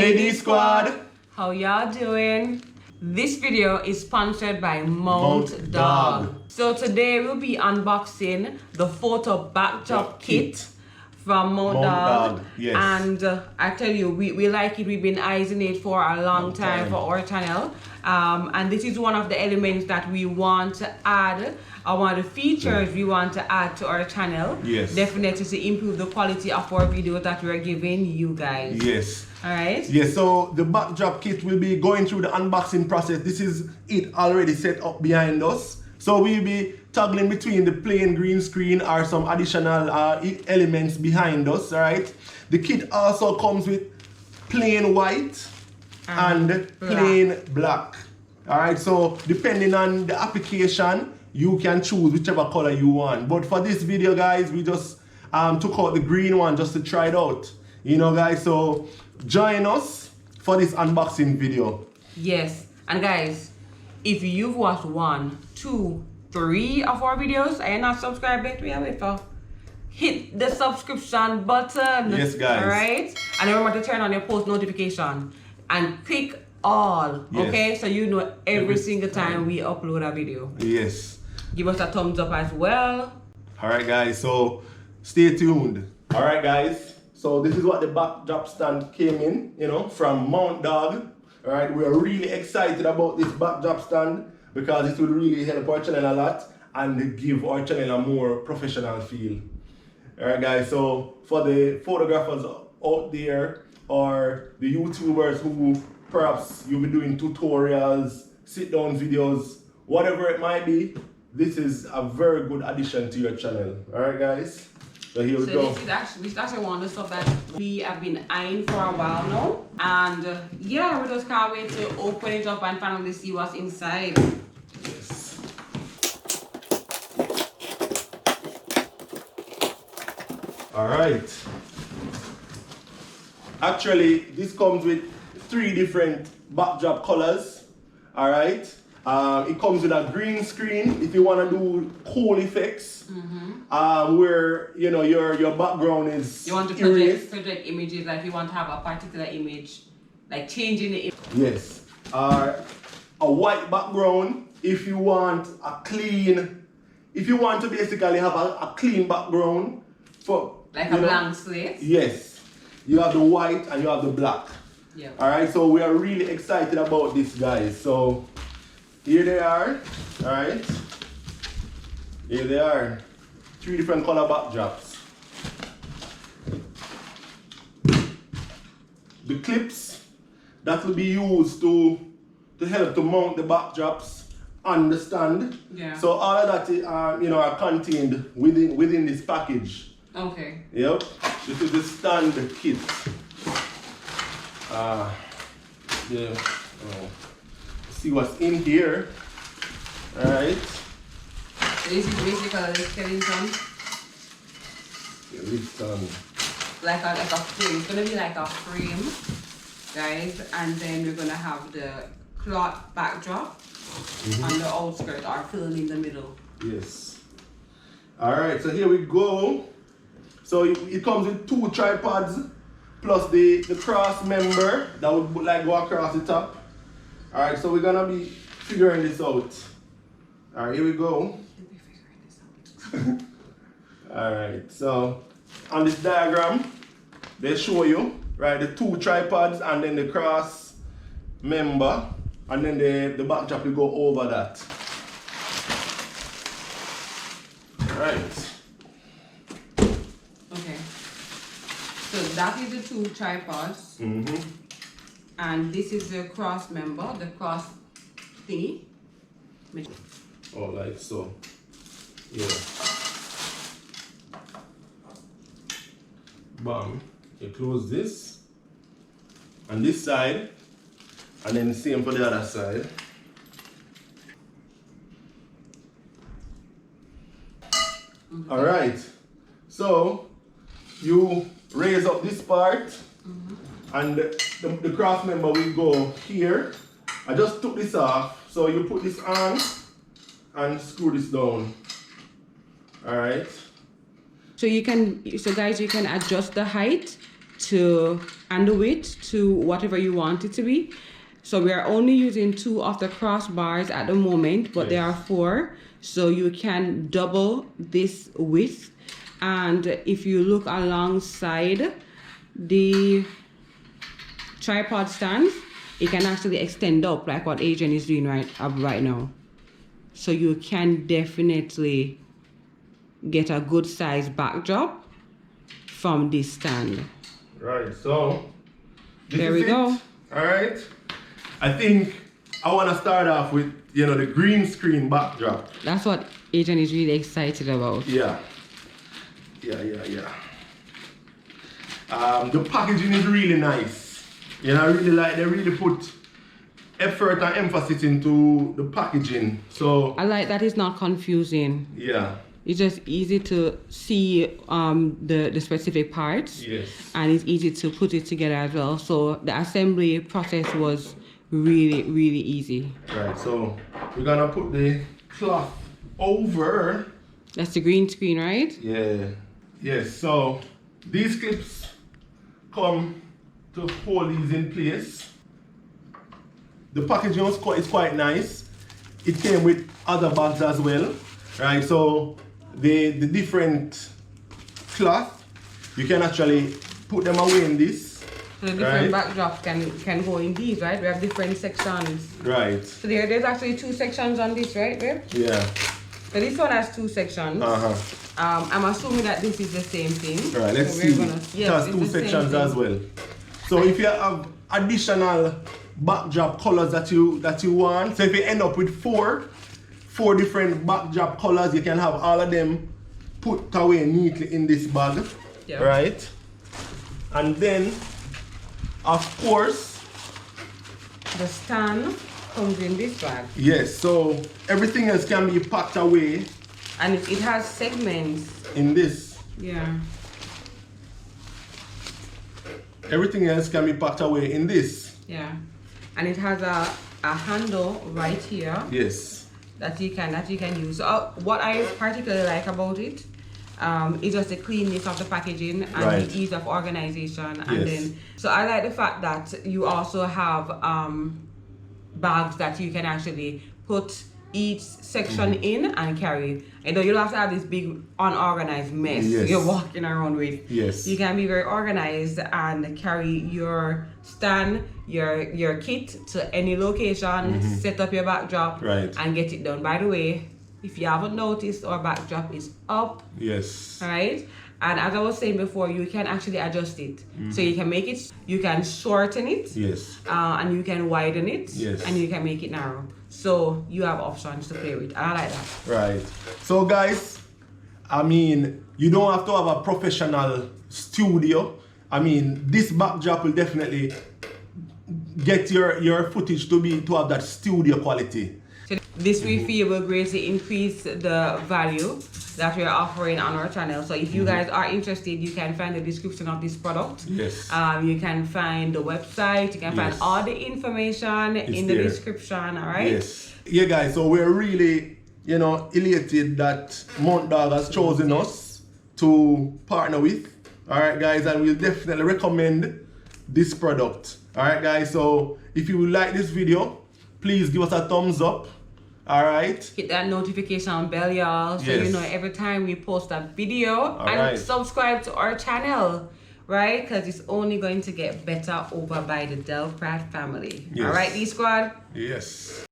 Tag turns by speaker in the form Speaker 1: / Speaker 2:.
Speaker 1: KD Squad.
Speaker 2: How y'all doing? This video is sponsored by Mountdog. So today we'll be unboxing the photo backdrop kit from Mountdog.
Speaker 1: Yes.
Speaker 2: And I tell you, we like it. We've been eyeing it for a long time for our channel. And this is one of the elements that we want to add, one of the features we want to add to our channel.
Speaker 1: Yes.
Speaker 2: Definitely to improve the quality of our video that we're giving you guys.
Speaker 1: Yes.
Speaker 2: Alright?
Speaker 1: Yes, so the backdrop kit will be going through the unboxing process. This is it already set up behind us. So we'll be toggling between the plain green screen or some additional elements behind us, alright? The kit also comes with plain white and plain black. Alright, so depending on the application, you can choose whichever color you want. But for this video, guys, we just took out the green one just to try it out. You know, guys, so join us for this unboxing video.
Speaker 2: Yes, and guys, if you've watched 1, 2, 3 of our videos and not subscribed yet, we have it for hit the subscription button.
Speaker 1: Yes, guys.
Speaker 2: Alright? And remember to turn on your post notification and click all.
Speaker 1: Yes.
Speaker 2: Okay? So you know every single time we upload a video.
Speaker 1: Yes.
Speaker 2: Give us a thumbs up as well.
Speaker 1: Alright, guys, so stay tuned. Alright, guys, so this is what the backdrop stand came in, you know, from Mountdog. Alright, we're really excited about this backdrop stand because it will really help our channel a lot and give our channel a more professional feel. Alright, guys, so for the photographers out there or the YouTubers who perhaps you'll be doing tutorials, sit-down videos, whatever it might be, this is a very good addition to your channel. Alright, guys? So here we go.
Speaker 2: This is actually one of the stuff that we have been eyeing for a while now. And yeah, we just can't wait to open it up and finally see what's inside.
Speaker 1: Yes. Alright. Actually, this comes with 3 different backdrop colors. Alright. It comes with a green screen if you want to do cool effects. Where you know your background is.
Speaker 2: You want to project images, like you want to have a particular image, like changing the image.
Speaker 1: Yes. A white background if you want a clean. If you want to basically have a clean background for
Speaker 2: like a blank slate.
Speaker 1: Yes. You have the white and you have the black.
Speaker 2: Yeah.
Speaker 1: Alright, so we are really excited about this, guys. So here they are. Alright. Here they are. 3 different color backdrops. The clips that will be used to help to mount the backdrops on the stand.
Speaker 2: Yeah.
Speaker 1: So all of that are contained within this package.
Speaker 2: Okay.
Speaker 1: Yep. This is the stand kit. Yeah. See what's in here. Alright.
Speaker 2: This is basically the skeleton. Like a frame. It's gonna be like a frame, guys, and then we're gonna have the cloth backdrop on the outskirt or filling in the middle.
Speaker 1: Yes. Alright, so here we go. So it comes with 2 tripods plus the cross member that would like go across the top. Alright, so we're gonna be figuring this out. Alright, here we go. Alright, so on this diagram, they show you, right, the 2 tripods and then the cross member, and then the backdrop will go over that. Alright.
Speaker 2: Okay. So that is the 2 tripods. And this is the cross member, the cross thingy.
Speaker 1: Oh, like so. Yeah. Bam. You close this. On this side. And then the same for the other side. Alright. So you raise up this part. And the cross member will go here. I just took this off. So you put this on and screw this down. Alright.
Speaker 2: So guys, you can adjust the height and the width to whatever you want it to be. So we are only using 2 of the crossbars at the moment, but there are 4. So you can double this width. And if you look alongside the tripod stands, it can actually extend up like what Adrian is doing right now. So you can definitely get a good size backdrop from this stand.
Speaker 1: Right, so
Speaker 2: there we go.
Speaker 1: All right, I think I want to start off with, you know, the green screen backdrop.
Speaker 2: That's what Adrian is really excited about.
Speaker 1: Yeah. The packaging is really nice. You know, I really like, they really put effort and emphasis into the packaging. So
Speaker 2: I like that it's not confusing.
Speaker 1: Yeah.
Speaker 2: It's just easy to see the specific parts.
Speaker 1: Yes.
Speaker 2: And it's easy to put it together as well. So the assembly process was really, really easy.
Speaker 1: Right, so we're gonna put the cloth over.
Speaker 2: That's the green screen, right?
Speaker 1: Yeah. Yes, so these clips come to hold these in place. The packaging is quite nice. It came with other bags as well. Right, so the different cloth, you can actually put them away in this.
Speaker 2: So the different backdrops can go in these, right? We have different sections.
Speaker 1: Right.
Speaker 2: So there's actually 2 sections on this, right, babe?
Speaker 1: Yeah.
Speaker 2: So this one has 2 sections. I'm assuming that this is the same thing.
Speaker 1: Right, let's see. It has 2 sections as well. So if you have additional backdrop colors that you want, so if you end up with 4 different backdrop colors, you can have all of them put away neatly in this bag. Yep. Right? And then, of course,
Speaker 2: the stand comes in this bag.
Speaker 1: Yes, so everything else can be packed away.
Speaker 2: And it has segments.
Speaker 1: In this.
Speaker 2: Yeah.
Speaker 1: Everything else can be packed away in this.
Speaker 2: Yeah. And it has a handle right here.
Speaker 1: Yes.
Speaker 2: That you can use. So what I particularly like about it is just the cleanness of the packaging and the ease of organization. And then, so I like the fact that you also have bags that you can actually put each section in and carry. You know, you don't have to have this big unorganized mess you're walking around with.
Speaker 1: Yes.
Speaker 2: You can be very organized and carry your stand, your kit to any location, set up your backdrop, and get it done. By the way, if you haven't noticed, our backdrop is up.
Speaker 1: Yes.
Speaker 2: Right? And as I was saying before, you can actually adjust it. So you can make it, you can shorten it.
Speaker 1: Yes.
Speaker 2: And you can widen it.
Speaker 1: Yes.
Speaker 2: And you can make it narrow. So you have options to play with. I like that.
Speaker 1: Right. So guys, I mean, you don't have to have a professional studio. I mean, this backdrop will definitely get your footage to have that studio quality.
Speaker 2: So this we feel will greatly increase the value that we're offering on our channel. So if you guys are interested, you can find the description of this product.
Speaker 1: Yes.
Speaker 2: You can find the website, you can find all the information in the description, all right?
Speaker 1: Yes. Yeah guys, so we're really, you know, elated that Mountdog has chosen us to partner with. All right guys, and we'll definitely recommend this product. All right guys, so if you like this video, please give us a thumbs up. All right.
Speaker 2: Hit that notification bell, y'all, so you know every time we post a video. And subscribe to our channel, right? Because it's only going to get better over by the Del Pratt family. All right, D Squad?
Speaker 1: Yes.